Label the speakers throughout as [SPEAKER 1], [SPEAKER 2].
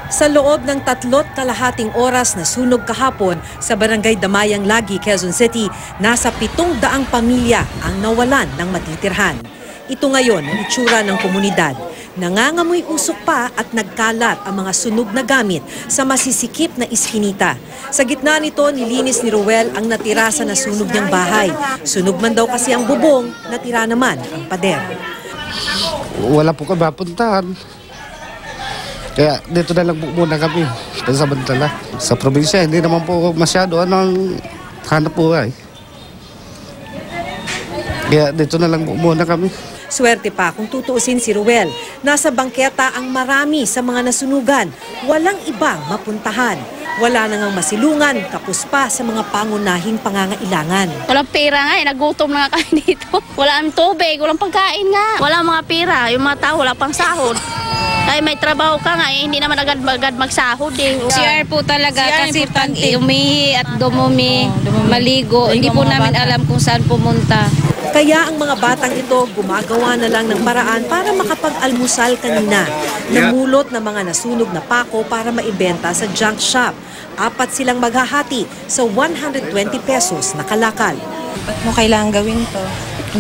[SPEAKER 1] Sa loob ng 3.5 oras na sunog kahapon sa Barangay Damayang Lagi, Quezon City, nasa 700 pamilya ang nawalan ng matitirhan. Ito ngayon ang itsura ng komunidad. Nangangamoy usok pa at nagkalat ang mga sunog na gamit sa masisikip na iskinita. Sa gitna nito, nilinis ni Ruel ang natira sa nasunog niyang bahay. Sunog man daw kasi ang bubong, natira naman ang pader.
[SPEAKER 2] Wala po kami mapuntahan. Kaya dito na lang muna kami pansamantala. Sa probinsya, hindi naman po masyado anong hanap buhay. Kaya dito na lang muna kami.
[SPEAKER 1] Swerte pa kung tutuusin si Ruel. Nasa bangketa ang marami sa mga nasunugan. Walang ibang mapuntahan. Wala na ngang masilungan, kapos pa sa mga pangunahing pangangailangan.
[SPEAKER 3] Walang pera nga, nagutom na nga kami dito. Walang tubig, walang pagkain nga. Walang mga pera, yung mga tao wala pang sahod. Ay may trabaho ka nga, hindi naman agad magsahod eh.
[SPEAKER 4] CR po talaga kasi pag umihi at dumumi, maligo, hindi po namin alam kung saan pumunta.
[SPEAKER 1] Kaya ang mga batang ito gumagawa na lang ng paraan para makapag-almusal kanina. Namulot ng mga nasunog na pako para maibenta sa junk shop. 4 silang maghahati sa 120 pesos na kalakal.
[SPEAKER 4] Ba't mo kailangan gawin to?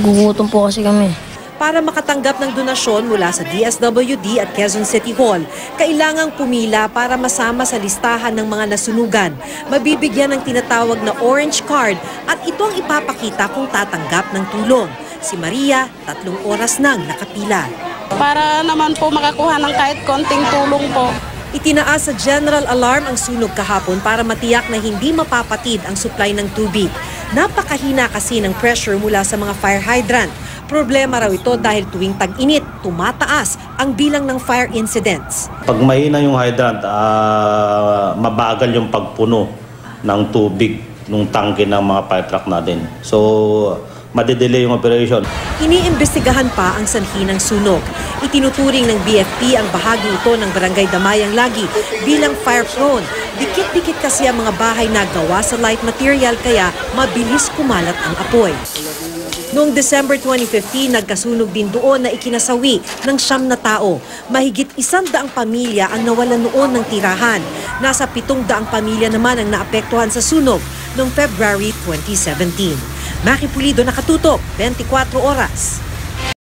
[SPEAKER 5] Gugutom po kasi kami.
[SPEAKER 1] Para makatanggap ng donasyon mula sa DSWD at Quezon City Hall, kailangang pumila para masama sa listahan ng mga nasunugan. Mabibigyan ng tinatawag na orange card at ito ang ipapakita kung tatanggap ng tulong. Si Maria, 3 oras nang nakapila.
[SPEAKER 6] Para naman po makakuha ng kahit konting tulong po.
[SPEAKER 1] Itinaas sa general alarm ang sunog kahapon para matiyak na hindi mapapatid ang supply ng tubig. Napakahina kasi ng pressure mula sa mga fire hydrant. Problema raw ito dahil tuwing tag-init, tumataas ang bilang ng fire incidents.
[SPEAKER 7] Pag mahina yung hydrant, mabagal yung pagpuno ng tubig ng tangke ng mga fire truck natin. So, madedelay yung operation.
[SPEAKER 1] Iniimbestigahan pa ang sanhi ng sunog. Itinuturing ng BFP ang bahagi ito ng Barangay Damayang Lagi bilang fire-prone. Dikit-dikit kasi ang mga bahay na gawa sa light material kaya mabilis kumalat ang apoy. Noong December 2015, nagkasunog din doon na ikinasawi ng 9 na tao. Mahigit 100 pamilya ang nawalan noon ng tirahan. Nasa 700 pamilya naman ang naapektuhan sa sunog noong February 2017. Maki Pulido, nakatutok, 24 oras.